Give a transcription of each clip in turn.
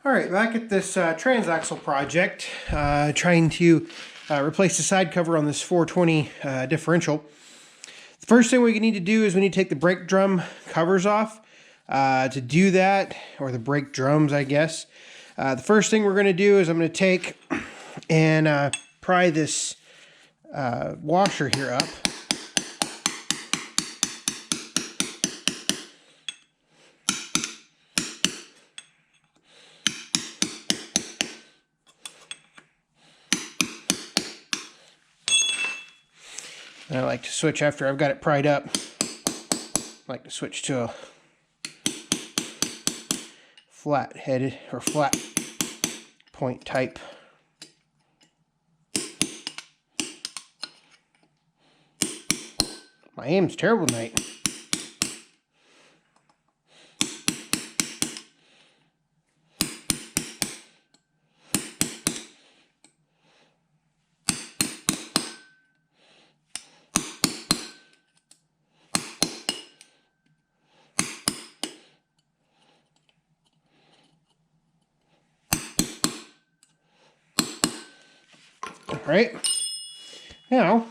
All right, back at this transaxle project, trying to replace the side cover on this 420 differential. The first thing we need to do is we need to take the brake drum covers off. To do that, or the brake drums, I guess, the first thing we're going to do is I'm going to take and pry this washer here up. And I like to switch after I've got it pried up. I like to switch to a flat headed or flat point type. My aim's terrible tonight. Right now,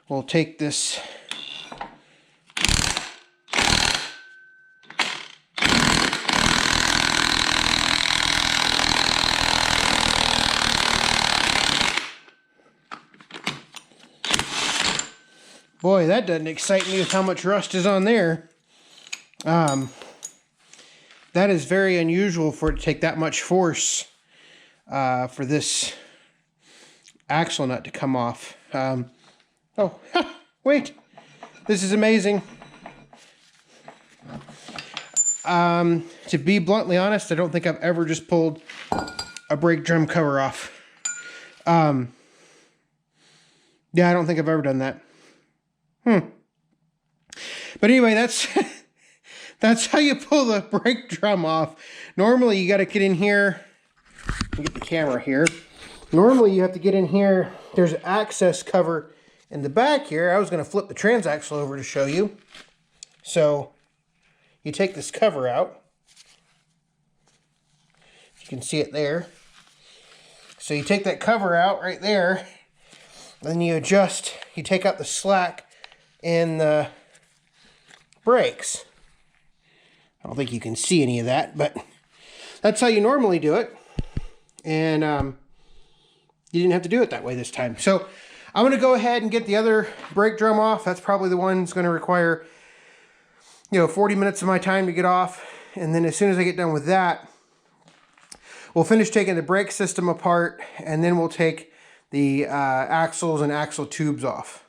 we'll take this boy, that doesn't excite me with how much rust is on there. That is very unusual for it to take that much force for this axle nut to come off. Oh, wait, this is amazing. To be bluntly honest, I don't think I've ever just pulled a brake drum cover off. Yeah, I don't think I've ever done that. But anyway, that's that's how you pull the brake drum off. Normally, you got to get in here. Get the camera here. Normally you have to get in here. There's an access cover in the back here. I was going to flip the transaxle over to show you. So you take this cover out. You can see it there. So you take that cover out right there. Then you adjust. You take out the slack in the brakes. I don't think you can see any of that, but that's how you normally do it. And you didn't have to do it that way this time. So I'm going to go ahead and get the other brake drum off. That's probably the one that's going to require, 40 minutes of my time to get off. And then as soon as I get done with that, we'll finish taking the brake system apart, and then we'll take the axles and axle tubes off.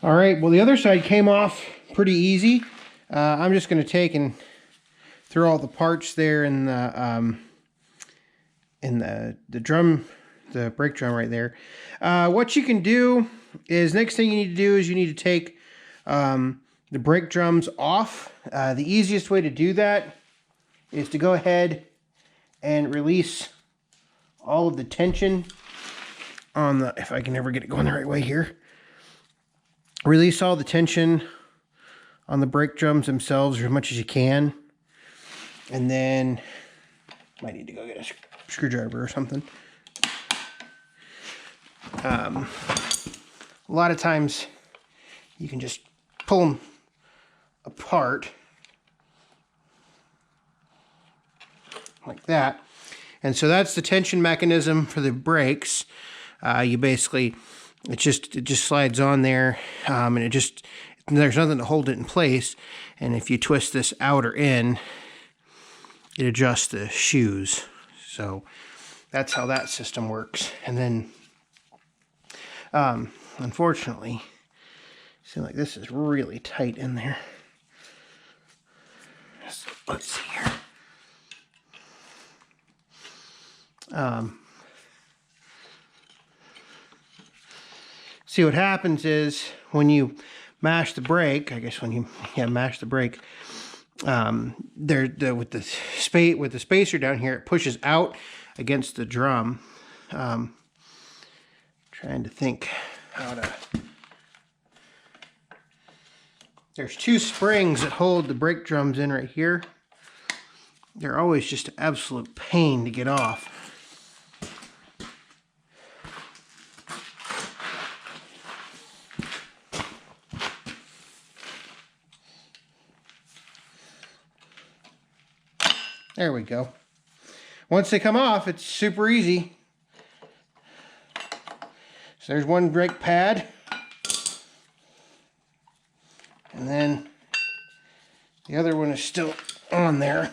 All right, well, the other side came off pretty easy. I'm just going to take and throw all the parts there in the drum, the brake drum right there. What you can do is, next thing you need to do is you need to take the brake drums off. The easiest way to do that is to go ahead and release all of the tension on the, if I can ever get it going the right way here. Release all the tension on the brake drums themselves as much as you can. And then, might need to go get a screwdriver or something. A lot of times you can just pull them apart like that. And so that's the tension mechanism for the brakes. You basically, it just slides on there, and there's nothing to hold it in place. And if you twist this outer in, it adjusts the shoes. So that's how that system works. And then, unfortunately, seems like this is really tight in there. Let's see here. See, what happens is when you mash the brake, I guess when you mash the brake, with the spacer down here, it pushes out against the drum. Trying to think how to There's two springs that hold the brake drums in right here. They're always just an absolute pain to get off. There we go. Once they come off, it's super easy. So there's one brake pad. And then the other one is still on there.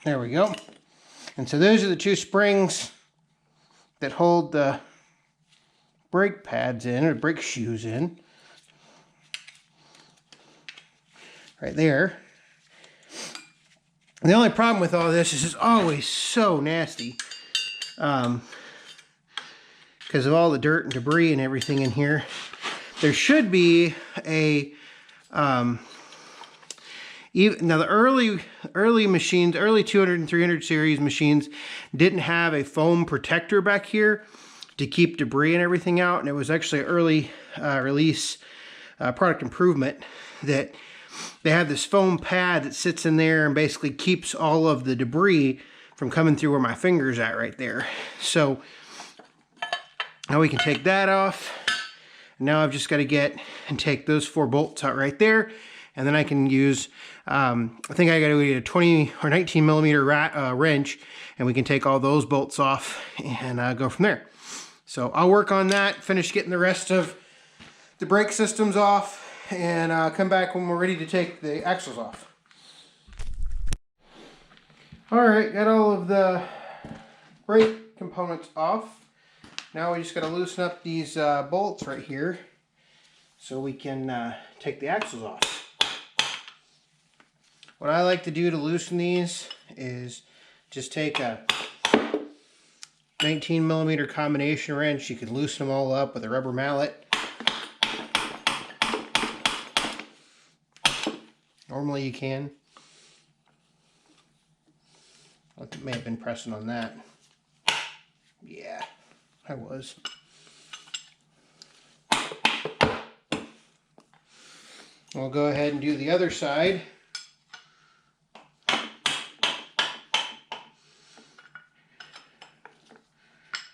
There we go. And so those are the two springs that hold the brake pads in, or brake shoes in. Right there. And the only problem with all this is it's always so nasty. Because of all the dirt and debris and everything in here. There should be a... now the early machines, early 200 and 300 series machines didn't have a foam protector back here to keep debris and everything out. And it was actually an early release product improvement that they have this foam pad that sits in there and basically keeps all of the debris from coming through where my finger's at right there. So now we can take that off. Now I've just got to get and take those 4 bolts out right there. And then I can use, I think I got to get a 20 or 19 millimeter wrench, and we can take all those bolts off and go from there. So I'll work on that, finish getting the rest of the brake systems off, and come back when we're ready to take the axles off. All right, got all of the brake components off. Now we just got to loosen up these bolts right here so we can take the axles off. What I like to do to loosen these is just take a 19 millimeter combination wrench. You can loosen them all up with a rubber mallet. Normally you can. I may have been pressing on that. Yeah, I was. We'll go ahead and do the other side.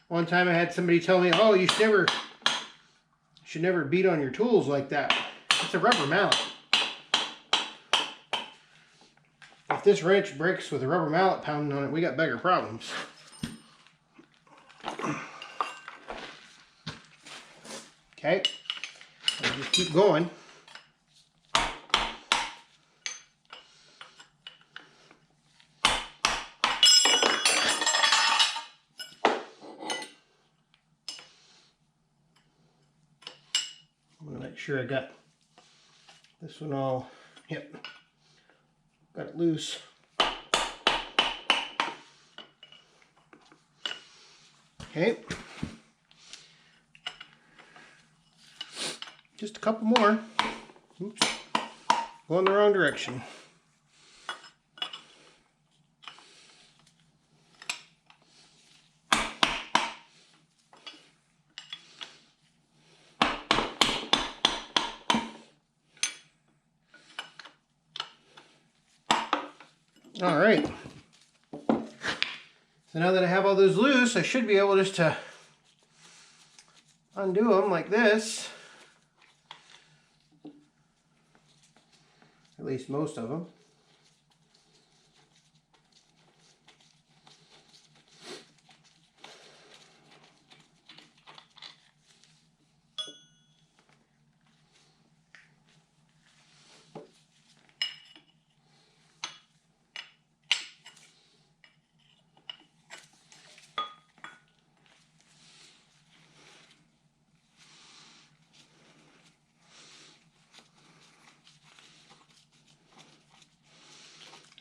One time I had somebody tell me, oh, you should never beat on your tools like that. It's a rubber mallet. If this wrench breaks with a rubber mallet pounding on it, we got bigger problems. Okay, so just keep going. I'm going to make sure I got this one all, yep, got it loose. Okay, just a couple more. Oops, going the wrong direction. All right, so now that I have all those loose, I should be able just to undo them like this. At least most of them.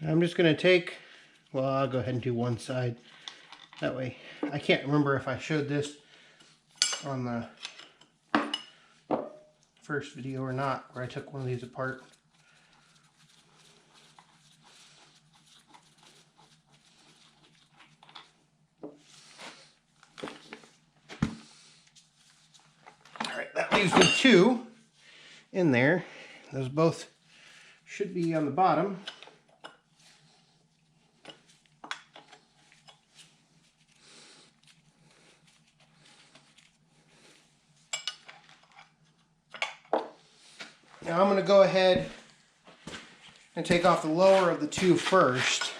I'm just going to take, well, I'll go ahead and do one side. That way, I can't remember if I showed this on the first video or not, where I took one of these apart. Alright, that leaves me two in there. Those both should be on the bottom. Now I'm going to go ahead and take off the lower of the two first.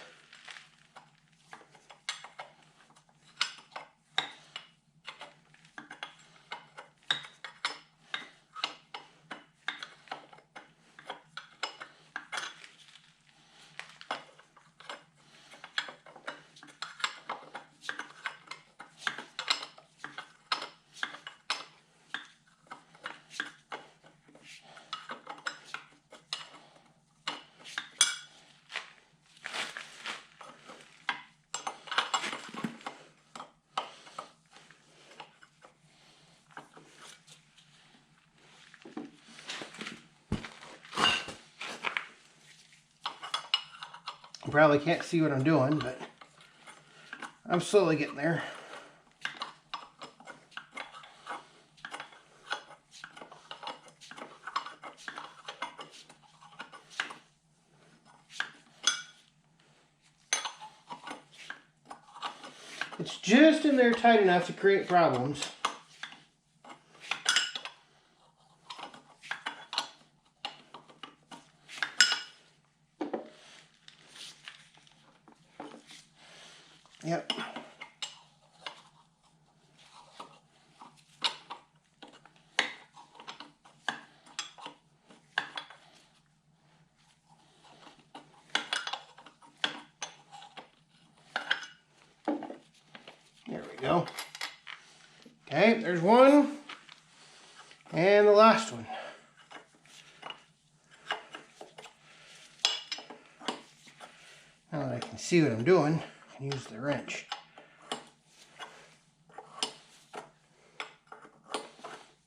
You probably can't see what I'm doing, but I'm slowly getting there. It's just in there tight enough to create problems. Yep. There we go. Okay, there's one. And the last one. Now that I can see what I'm doing, I can use the wrench.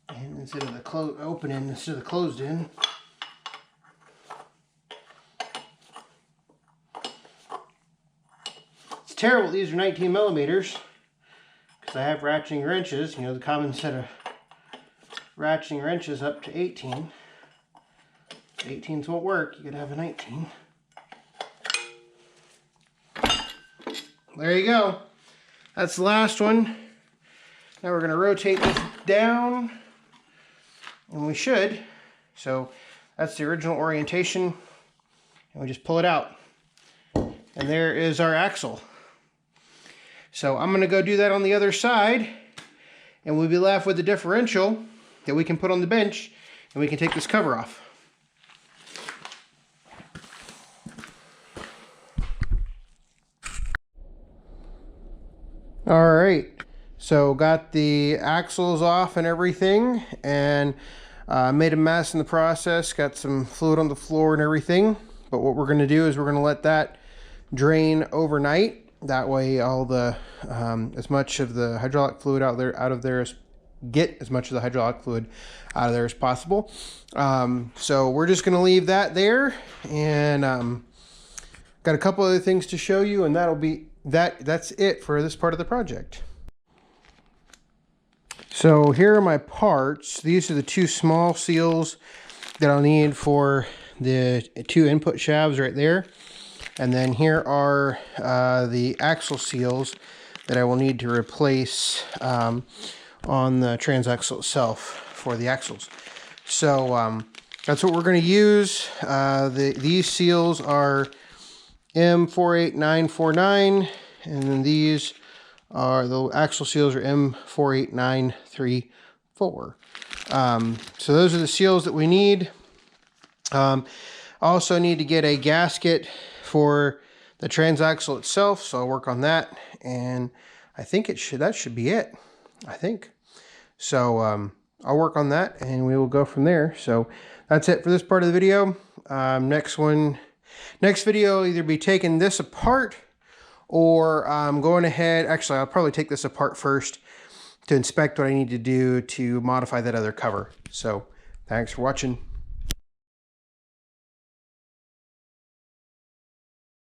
And instead of the opening, instead of the closed in. It's terrible these are 19 millimeters because I have ratcheting wrenches, you know, the common set of ratcheting wrenches up to 18. 18s won't work, you gotta have a 19. There you go. That's the last one. Now we're going to rotate this down, and we should. So that's the original orientation, and we just pull it out. And there is our axle. So I'm going to go do that on the other side, and we'll be left with the differential that we can put on the bench, and we can take this cover off. All right, so got the axles off and everything, and made a mess in the process, got some fluid on the floor and everything. But what we're going to do is we're going to let that drain overnight. That way all the as much of the hydraulic fluid out of there as much of the hydraulic fluid out of there as possible. So we're just going to leave that there, and got a couple other things to show you, and that'll be that's it for this part of the project. So here are my parts. These are the two small seals that I'll need for the two input shafts right there. And then here are the axle seals that I will need to replace on the transaxle itself for the axles. So that's what we're going to use. These seals are M48949, and then these are the axle seals are M48934. So those are the seals that we need. Also need to get a gasket for the transaxle itself, so I'll work on that, and I think that should be it. I think so. I'll work on that, and we will go from there. So that's it for this part of the video. Next one Next video will either be taking this apart or I'm going ahead, actually I'll probably take this apart first to inspect what I need to do to modify that other cover. So thanks for watching.